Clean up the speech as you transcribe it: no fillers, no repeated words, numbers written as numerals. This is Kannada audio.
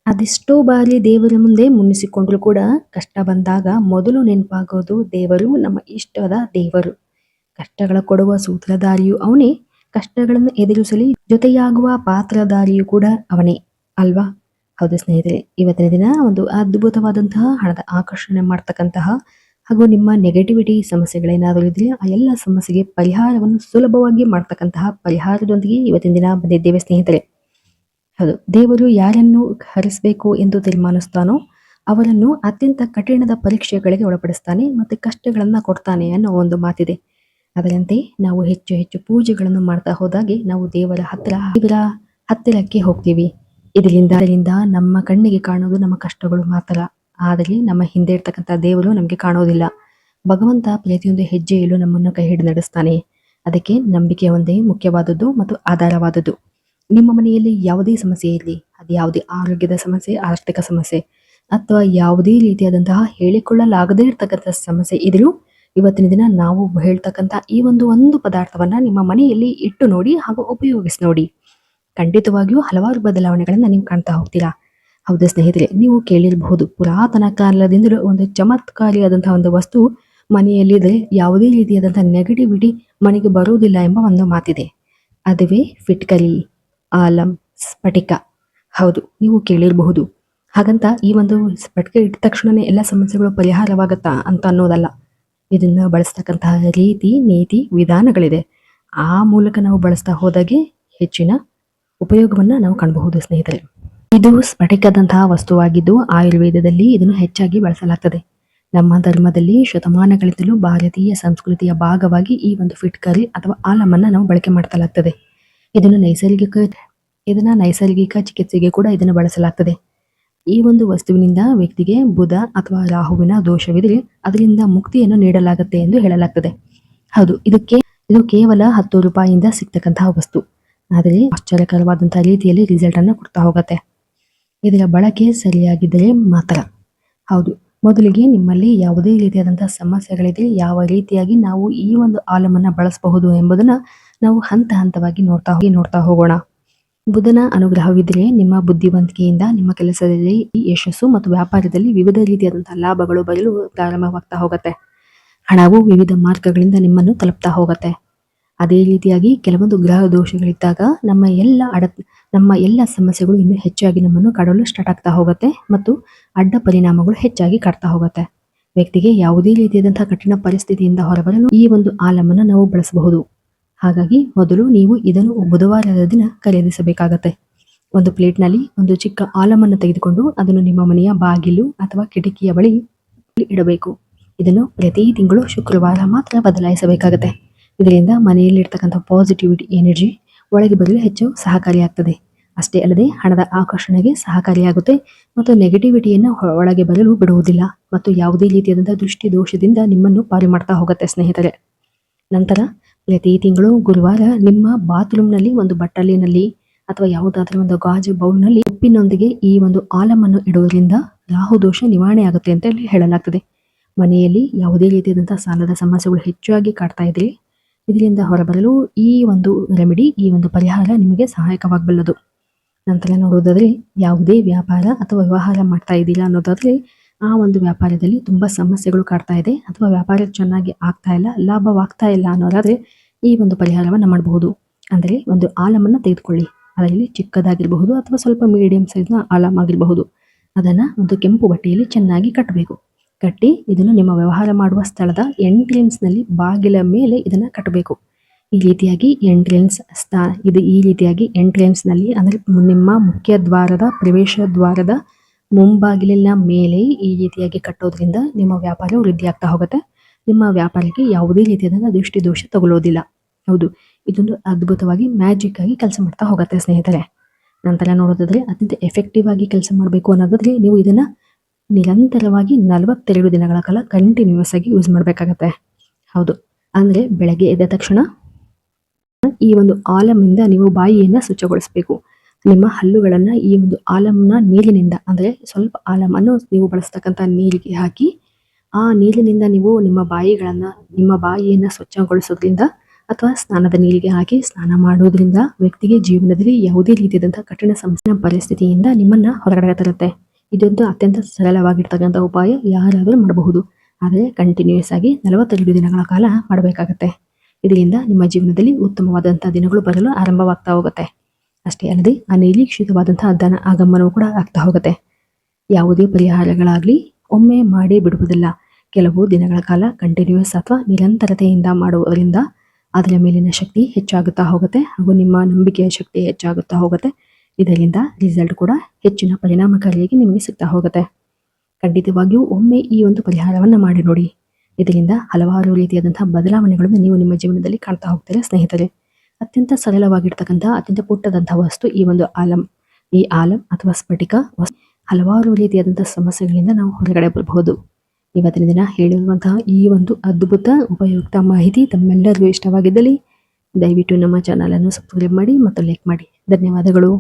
ಅದೆಷ್ಟೋ ಬಾರಿ ದೇವರ ಮುಂದೆ ಮುನಿಸಿಕೊಂಡ್ರು ಕೂಡ ಕಷ್ಟ ಬಂದಾಗ ಮೊದಲು ನೆನಪಾಗೋದು ದೇವರು, ನಮ್ಮ ಇಷ್ಟದ ದೇವರು. ಕಷ್ಟಗಳ ಕೊಡುವ ಸೂತ್ರಧಾರಿಯು ಅವನೇ, ಕಷ್ಟಗಳನ್ನು ಎದುರಿಸಲಿ ಜೊತೆಯಾಗುವ ಪಾತ್ರಧಾರಿಯು ಕೂಡ ಅವನೇ ಅಲ್ವಾ? ಹೌದು ಸ್ನೇಹಿತರೆ, ಇವತ್ತಿನ ದಿನ ಒಂದು ಅದ್ಭುತವಾದಂತಹ ಹಣದ ಆಕರ್ಷಣೆ ಮಾಡ್ತಕ್ಕಂತಹ ಹಾಗೂ ನಿಮ್ಮ ನೆಗೆಟಿವಿಟಿ ಸಮಸ್ಯೆಗಳೇನಾದರೂ ಇದ್ರೆ ಆ ಎಲ್ಲ ಸಮಸ್ಯೆಗೆ ಪರಿಹಾರವನ್ನು ಸುಲಭವಾಗಿ ಮಾಡ್ತಕ್ಕಂತಹ ಪರಿಹಾರದೊಂದಿಗೆ ಇವತ್ತಿನ ದಿನ ಬಂದಿದ್ದೇವೆ ಸ್ನೇಹಿತರೆ. ಹೌದು, ದೇವರು ಯಾರನ್ನು ಹರಿಸಬೇಕು ಎಂದು ತೀರ್ಮಾನಿಸ್ತಾನೋ ಅವರನ್ನು ಅತ್ಯಂತ ಕಠಿಣದ ಪರೀಕ್ಷೆಗಳಿಗೆ ಒಳಪಡಿಸ್ತಾನೆ ಮತ್ತೆ ಕಷ್ಟಗಳನ್ನ ಕೊಡ್ತಾನೆ ಅನ್ನೋ ಒಂದು ಮಾತಿದೆ. ಅದರಂತೆ ನಾವು ಹೆಚ್ಚು ಹೆಚ್ಚು ಪೂಜೆಗಳನ್ನು ಮಾಡ್ತಾ ಹೋದಾಗೆ ನಾವು ದೇವರ ಹತ್ತಿರಕ್ಕೆ ಹೋಗ್ತೀವಿ. ಇದರಿಂದ ನಮ್ಮ ಕಣ್ಣಿಗೆ ಕಾಣೋದು ನಮ್ಮ ಕಷ್ಟಗಳು ಮಾತ್ರ, ಆದರೆ ನಮ್ಮ ಹಿಂದೆ ಇರ್ತಕ್ಕಂಥ ದೇವರು ನಮಗೆ ಕಾಣೋದಿಲ್ಲ. ಭಗವಂತ ಪ್ರತಿಯೊಂದು ಹೆಜ್ಜೆಯಲ್ಲೂ ನಮ್ಮನ್ನು ಕೈ ಹಿಡಿದು ನಡೆಸ್ತಾನೆ. ಅದಕ್ಕೆ ನಂಬಿಕೆ ಒಂದೇ ಮುಖ್ಯವಾದದ್ದು ಮತ್ತು ಆಧಾರವಾದದ್ದು. ನಿಮ್ಮ ಮನೆಯಲ್ಲಿ ಯಾವುದೇ ಸಮಸ್ಯೆ ಇರಲಿ, ಅದು ಯಾವುದೇ ಆರೋಗ್ಯದ ಸಮಸ್ಯೆ, ಆರ್ಥಿಕ ಸಮಸ್ಯೆ ಅಥವಾ ಯಾವುದೇ ರೀತಿಯಾದಂತಹ ಹೇಳಿಕೊಳ್ಳಲಾಗದೇ ಇರ್ತಕ್ಕಂಥ ಸಮಸ್ಯೆ ಇದ್ರೂ ಇವತ್ತಿನ ದಿನ ನಾವು ಹೇಳ್ತಕ್ಕಂಥ ಈ ಒಂದು ಪದಾರ್ಥವನ್ನ ನಿಮ್ಮ ಮನೆಯಲ್ಲಿ ಇಟ್ಟು ನೋಡಿ ಹಾಗೂ ಉಪಯೋಗಿಸಿ ನೋಡಿ. ಖಂಡಿತವಾಗಿಯೂ ಹಲವಾರು ಬದಲಾವಣೆಗಳನ್ನ ನೀವು ಕಾಣ್ತಾ ಹೋಗ್ತೀರಾ. ಹೌದು ಸ್ನೇಹಿತರೆ, ನೀವು ಕೇಳಿರಬಹುದು, ಪುರಾತನ ಕಾಲದಿಂದಲೂ ಒಂದು ಚಮತ್ಕಾರಿಯಾದಂತಹ ಒಂದು ವಸ್ತು ಮನೆಯಲ್ಲಿದ್ರೆ ಯಾವುದೇ ರೀತಿಯಾದಂತಹ ನೆಗೆಟಿವಿಟಿ ಮನೆಗೆ ಬರುವುದಿಲ್ಲ ಎಂಬ ಒಂದು ಮಾತಿದೆ. ಅದುವೇ ಫಿಟ್ಕರಿ, ಆಲಂ, ಸ್ಫಟಿಕ. ಹೌದು, ನೀವು ಕೇಳಿರಬಹುದು. ಹಾಗಂತ ಈ ಒಂದು ಸ್ಫಟಿಕ ಇಟ್ಟ ತಕ್ಷಣನೇ ಎಲ್ಲ ಸಮಸ್ಯೆಗಳು ಪರಿಹಾರವಾಗತ್ತಾ ಅಂತ ಅನ್ನೋದಲ್ಲ. ಇದನ್ನ ಬಳಸ್ತಕ್ಕಂತಹ ರೀತಿ, ನೀತಿ, ವಿಧಾನಗಳಿದೆ. ಆ ಮೂಲಕ ನಾವು ಬಳಸ್ತಾ ಹೋದಾಗೆ ಹೆಚ್ಚಿನ ಉಪಯೋಗವನ್ನ ನಾವು ಕಾಣಬಹುದು ಸ್ನೇಹಿತರೆ. ಇದು ಸ್ಫಟಿಕದಂತಹ ವಸ್ತುವಾಗಿದ್ದು ಆಯುರ್ವೇದದಲ್ಲಿ ಇದನ್ನು ಹೆಚ್ಚಾಗಿ ಬಳಸಲಾಗ್ತದೆ. ನಮ್ಮ ಧರ್ಮದಲ್ಲಿ ಶತಮಾನಗಳಿಂದಲೂ ಭಾರತೀಯ ಸಂಸ್ಕೃತಿಯ ಭಾಗವಾಗಿ ಈ ಒಂದು ಫಿಟ್ಕರಿ ಅಥವಾ ಆಲಮನ್ನ ನಾವು ಬಳಕೆ ಮಾಡ್ತಲಾಗ್ತದೆ. ಇದನ್ನು ನೈಸರ್ಗಿಕ ಚಿಕಿತ್ಸೆಗೆ ಕೂಡ ಇದನ್ನು ಬಳಸಲಾಗ್ತದೆ. ಈ ಒಂದು ವಸ್ತುವಿನಿಂದ ವ್ಯಕ್ತಿಗೆ ಬುಧ ಅಥವಾ ರಾಹುವಿನ ದೋಷವಿದ್ರೆ ಅದರಿಂದ ಮುಕ್ತಿಯನ್ನು ನೀಡಲಾಗುತ್ತೆ ಎಂದು ಹೇಳಲಾಗ್ತದೆ. ಹೌದು, ಇದು ಕೇವಲ 10 ರೂಪಾಯಿಯಿಂದ ಸಿಗ್ತಕ್ಕಂತಹ ವಸ್ತು, ಆದರೆ ಆಶ್ಚರ್ಯಕರವಾದಂತಹ ರೀತಿಯಲ್ಲಿ ರಿಸಲ್ಟ್ ಅನ್ನು ಕೊಡ್ತಾ ಹೋಗುತ್ತೆ ಇದರ ಬಳಕೆ ಸರಿಯಾಗಿದ್ದರೆ ಮಾತ್ರ. ಹೌದು, ಮೊದಲಿಗೆ ನಿಮ್ಮಲ್ಲಿ ಯಾವುದೇ ರೀತಿಯಾದಂತಹ ಸಮಸ್ಯೆಗಳಿದ್ರೆ ಯಾವ ರೀತಿಯಾಗಿ ನಾವು ಈ ಒಂದು ಆಲಮನ್ನ ಬಳಸಬಹುದು ಎಂಬುದನ್ನ ನಾವು ಹಂತ ಹಂತವಾಗಿ ನೋಡ್ತಾ ಹೋಗೋಣ. ಬುಧನ ಅನುಗ್ರಹವಿದ್ರೆ ನಿಮ್ಮ ಬುದ್ಧಿವಂತಿಕೆಯಿಂದ ನಿಮ್ಮ ಕೆಲಸದಲ್ಲಿ ಯಶಸ್ಸು ಮತ್ತು ವ್ಯಾಪಾರದಲ್ಲಿ ವಿವಿಧ ರೀತಿಯಾದಂತಹ ಲಾಭಗಳು ಬರಲು ಪ್ರಾರಂಭವಾಗ್ತಾ ಹೋಗುತ್ತೆ. ಹಣವು ವಿವಿಧ ಮಾರ್ಗಗಳಿಂದ ನಿಮ್ಮನ್ನು ತಲುಪ್ತಾ ಹೋಗುತ್ತೆ. ಅದೇ ರೀತಿಯಾಗಿ ಕೆಲವೊಂದು ಗ್ರಹ ದೋಷಗಳಿದ್ದಾಗ ನಮ್ಮ ಎಲ್ಲ ಸಮಸ್ಯೆಗಳು ಇನ್ನೂ ಹೆಚ್ಚಾಗಿ ನಮ್ಮನ್ನು ಕಾಡಲು ಸ್ಟಾರ್ಟ್ ಆಗ್ತಾ ಹೋಗುತ್ತೆ ಮತ್ತು ಅಡ್ಡ ಪರಿಣಾಮಗಳು ಹೆಚ್ಚಾಗಿ ಕಾಡ್ತಾ ಹೋಗುತ್ತೆ. ವ್ಯಕ್ತಿಗೆ ಯಾವುದೇ ರೀತಿಯಾದಂತಹ ಕಠಿಣ ಪರಿಸ್ಥಿತಿಯಿಂದ ಹೊರಬರಲು ಈ ಒಂದು ಆಲಮನ್ನ ನಾವು ಬಳಸಬಹುದು. ಹಾಗಾಗಿ ಮೊದಲು ನೀವು ಇದನ್ನು ಬುಧವಾರದ ದಿನ ಖರೀದಿಸಬೇಕಾಗತ್ತೆ. ಒಂದು ಪ್ಲೇಟ್ನಲ್ಲಿ ಒಂದು ಚಿಕ್ಕ ಆಲಮನ್ನು ತೆಗೆದುಕೊಂಡು ಅದನ್ನು ನಿಮ್ಮ ಮನೆಯ ಬಾಗಿಲು ಅಥವಾ ಕಿಟಕಿಯ ಬಳಿ ಇಡಬೇಕು. ಇದನ್ನು ಪ್ರತಿ ತಿಂಗಳು ಶುಕ್ರವಾರ ಮಾತ್ರ ಬದಲಾಯಿಸಬೇಕಾಗತ್ತೆ. ಇದರಿಂದ ಮನೆಯಲ್ಲಿರ್ತಕ್ಕಂಥ ಪಾಸಿಟಿವಿಟಿ ಎನರ್ಜಿ ಒಳಗೆ ಬರಲು ಹೆಚ್ಚು ಸಹಕಾರಿಯಾಗ್ತದೆ. ಅಷ್ಟೇ ಅಲ್ಲದೆ ಹಣದ ಆಕರ್ಷಣೆಗೆ ಸಹಕಾರಿಯಾಗುತ್ತೆ ಮತ್ತು ನೆಗೆಟಿವಿಟಿಯನ್ನು ಒಳಗೆ ಬರಲು ಬಿಡುವುದಿಲ್ಲ ಮತ್ತು ಯಾವುದೇ ರೀತಿಯಾದಂತಹ ದೃಷ್ಟಿ ದೋಷದಿಂದ ನಿಮ್ಮನ್ನು ಪಾರು ಮಾಡ್ತಾ ಹೋಗುತ್ತೆ ಸ್ನೇಹಿತರೆ. ನಂತರ ಪ್ರತಿ ತಿಂಗಳು ಗುರುವಾರ ನಿಮ್ಮ ಬಾತ್ರೂಮ್ನಲ್ಲಿ ಒಂದು ಬಟ್ಟಲಿನಲ್ಲಿ ಅಥವಾ ಯಾವುದಾದ್ರೂ ಒಂದು ಗಾಜು ಬೌಲ್ನಲ್ಲಿ ಉಪ್ಪಿನೊಂದಿಗೆ ಈ ಒಂದು ಆಲಮನ್ನು ಇಡುವುದರಿಂದ ರಾಹು ದೋಷ ನಿವಾರಣೆ ಆಗುತ್ತೆ ಅಂತ ಹೇಳಲಾಗ್ತದೆ. ಮನೆಯಲ್ಲಿ ಯಾವುದೇ ರೀತಿಯಾದಂತಹ ಸಾಲದ ಸಮಸ್ಯೆಗಳು ಹೆಚ್ಚಾಗಿ ಕಾಡ್ತಾ ಇದ್ರೆ ಇದರಿಂದ ಹೊರಬರಲು ಈ ಒಂದು ರೆಮಿಡಿ, ಈ ಒಂದು ಪರಿಹಾರ ನಿಮಗೆ ಸಹಾಯಕವಾಗಬಲ್ಲದು. ನಂತರ ನೋಡುವುದಾದ್ರೆ ಯಾವುದೇ ವ್ಯಾಪಾರ ಅಥವಾ ವ್ಯವಹಾರ ಮಾಡ್ತಾ ಇದ್ದೀರಾ ಅನ್ನೋದಾದ್ರೆ ಆ ಒಂದು ವ್ಯಾಪಾರದಲ್ಲಿ ತುಂಬಾ ಸಮಸ್ಯೆಗಳು ಕಾಡ್ತಾ ಇದೆ ಅಥವಾ ವ್ಯಾಪಾರ ಚೆನ್ನಾಗಿ ಆಗ್ತಾ ಇಲ್ಲ, ಲಾಭವಾಗ್ತಾ ಇಲ್ಲ ಅನ್ನೋದಾದ್ರೆ ಈ ಒಂದು ಪರಿಹಾರವನ್ನು ಮಾಡಬಹುದು. ಅಂದರೆ ಒಂದು ಆಲಮನ್ನ ತೆಗೆದುಕೊಳ್ಳಿ, ಅದರಲ್ಲಿ ಚಿಕ್ಕದಾಗಿರಬಹುದು ಅಥವಾ ಸ್ವಲ್ಪ ಮೀಡಿಯಂ ಸೈಜ್ನ ಆಲಮ್ ಆಗಿರಬಹುದು. ಅದನ್ನ ಒಂದು ಕೆಂಪು ಬಟ್ಟೆಯಲ್ಲಿ ಚೆನ್ನಾಗಿ ಕಟ್ಟಬೇಕು. ಕಟ್ಟಿ ಇದನ್ನು ನಿಮ್ಮ ವ್ಯವಹಾರ ಮಾಡುವ ಸ್ಥಳದ ಎಂಟ್ರೆನ್ಸ್ನಲ್ಲಿ ಬಾಗಿಲ ಮೇಲೆ ಇದನ್ನ ಕಟ್ಟಬೇಕು. ಈ ರೀತಿಯಾಗಿ ಎಂಟ್ರೆನ್ಸ್ನಲ್ಲಿ ಅಂದರೆ ನಿಮ್ಮ ಮುಖ್ಯ ದ್ವಾರದ ಪ್ರವೇಶ ದ್ವಾರದ ಮುಂಬಾಗಿಲಿನ ಮೇಲೆ ಈ ರೀತಿಯಾಗಿ ಕಟ್ಟೋದ್ರಿಂದ ನಿಮ್ಮ ವ್ಯಾಪಾರ ವೃದ್ಧಿ ಆಗ್ತಾ ಹೋಗುತ್ತೆ. ನಿಮ್ಮ ವ್ಯಾಪಾರಕ್ಕೆ ಯಾವುದೇ ರೀತಿಯಾದ ದೃಷ್ಟಿ ದೋಷ ತಗೊಳ್ಳೋದಿಲ್ಲ. ಹೌದು, ಇದೊಂದು ಅದ್ಭುತವಾಗಿ ಮ್ಯಾಜಿಕ್ ಆಗಿ ಕೆಲಸ ಮಾಡ್ತಾ ಹೋಗುತ್ತೆ ಸ್ನೇಹಿತರೆ. ನಂತರ ನೋಡೋದಾದ್ರೆ ಅತ್ಯಂತ ಎಫೆಕ್ಟಿವ್ ಆಗಿ ಕೆಲಸ ಮಾಡಬೇಕು ಅನ್ನೋದಾದ್ರೆ ನೀವು ಇದನ್ನ ನಿರಂತರವಾಗಿ 42 ದಿನಗಳ ಕಾಲ ಕಂಟಿನ್ಯೂಸ್ ಆಗಿ ಯೂಸ್ ಮಾಡಬೇಕಾಗತ್ತೆ. ಹೌದು, ಅಂದ್ರೆ ಬೆಳಗ್ಗೆ ಎದ್ದ ತಕ್ಷಣ ಈ ಒಂದು ಆಲಮಿಂದ ನೀವು ಬಾಯಿಯನ್ನ ಸ್ವಚ್ಛಗೊಳಿಸಬೇಕು. ನಿಮ್ಮ ಹಲ್ಲುಗಳನ್ನ ಈ ಒಂದು ಆಲಂನ ನೀರಿನಿಂದ, ಅಂದ್ರೆ ಸ್ವಲ್ಪ ಆಲಮನ್ನು ನೀವು ಬಳಸ್ತಕ್ಕಂಥ ನೀರಿಗೆ ಹಾಕಿ ಆ ನೀರಿನಿಂದ ನೀವು ನಿಮ್ಮ ಬಾಯಿಯನ್ನ ಸ್ವಚ್ಛಗೊಳಿಸೋದ್ರಿಂದ ಅಥವಾ ಸ್ನಾನದ ನೀರಿಗೆ ಹಾಕಿ ಸ್ನಾನ ಮಾಡುವುದರಿಂದ ವ್ಯಕ್ತಿಗೆ ಜೀವನದಲ್ಲಿ ಯಾವುದೇ ರೀತಿಯಾದಂತಹ ಕಠಿಣ ಸಮಸ್ಯೆ ಪರಿಸ್ಥಿತಿಯಿಂದ ನಿಮ್ಮನ್ನ ಹೊರಗಡೆ ತರುತ್ತೆ. ಇದೊಂದು ಅತ್ಯಂತ ಸರಳವಾಗಿರ್ತಕ್ಕಂಥ ಉಪಾಯ, ಯಾರಾದರೂ ಮಾಡಬಹುದು. ಆದರೆ ಕಂಟಿನ್ಯೂಸ್ ಆಗಿ 42 ದಿನಗಳ ಕಾಲ ಮಾಡಬೇಕಾಗತ್ತೆ. ಇದರಿಂದ ನಿಮ್ಮ ಜೀವನದಲ್ಲಿ ಉತ್ತಮವಾದಂತಹ ದಿನಗಳು ಬರಲು ಆರಂಭವಾಗ್ತಾ ಹೋಗುತ್ತೆ. ಅಷ್ಟೇ ಅಲ್ಲದೆ ಅನಿರೀಕ್ಷಿತವಾದಂತಹ ಧನ ಆಗಮನವೂ ಕೂಡ ಆಗ್ತಾ ಹೋಗುತ್ತೆ. ಯಾವುದೇ ಪರಿಹಾರಗಳಾಗ್ಲಿ ಒಮ್ಮೆ ಮಾಡಿ ಬಿಡುವುದಿಲ್ಲ. ಕೆಲವು ದಿನಗಳ ಕಾಲ ಕಂಟಿನ್ಯೂಸ್ ಅಥವಾ ನಿರಂತರತೆಯಿಂದ ಮಾಡುವುದರಿಂದ ಅದರ ಮೇಲಿನ ಶಕ್ತಿ ಹೆಚ್ಚಾಗುತ್ತಾ ಹೋಗುತ್ತೆ ಹಾಗೂ ನಿಮ್ಮ ನಂಬಿಕೆಯ ಶಕ್ತಿ ಹೆಚ್ಚಾಗುತ್ತಾ ಹೋಗುತ್ತೆ. ಇದರಿಂದ ರಿಸಲ್ಟ್ ಕೂಡ ಹೆಚ್ಚಿನ ಪರಿಣಾಮಕಾರಿಯಾಗಿ ನಿಮಗೆ ಸಿಗ್ತಾ ಹೋಗುತ್ತೆ. ಖಂಡಿತವಾಗಿಯೂ ಒಮ್ಮೆ ಈ ಒಂದು ಪರಿಹಾರವನ್ನು ಮಾಡಿ ನೋಡಿ. ಇದರಿಂದ ಹಲವಾರು ರೀತಿಯಾದಂತಹ ಬದಲಾವಣೆಗಳನ್ನು ನೀವು ನಿಮ್ಮ ಜೀವನದಲ್ಲಿ ಕಾಣ್ತಾ ಹೋಗ್ತೀರಾ ಸ್ನೇಹಿತರೆ. ಅತ್ಯಂತ ಸರಳವಾಗಿರ್ತಕ್ಕಂಥ ಅತ್ಯಂತ ಪುಟ್ಟದಂತಹ ವಸ್ತು ಈ ಒಂದು ಆಲಂ. ಈ ಆಲಂ ಅಥವಾ ಸ್ಫಟಿಕ ಹಲವಾರು ರೀತಿಯಾದಂತಹ ಸಮಸ್ಯೆಗಳಿಂದ ನಾವು ಹೊರಗಡೆ ಬರಬಹುದು. ಇವತ್ತಿನ ದಿನ ಹೇಳಿರುವಂತಹ ಈ ಒಂದು ಅದ್ಭುತ ಉಪಯುಕ್ತ ಮಾಹಿತಿ ತಮ್ಮೆಲ್ಲರಿಗೂ ಇಷ್ಟವಾಗಿದ್ದಲ್ಲಿ ದಯವಿಟ್ಟು ನಮ್ಮ ಚಾನಲ್ ಅನ್ನು ಸಬ್ಸ್ಕ್ರೈಬ್ ಮಾಡಿ ಮತ್ತು ಲೈಕ್ ಮಾಡಿ. ಧನ್ಯವಾದಗಳು.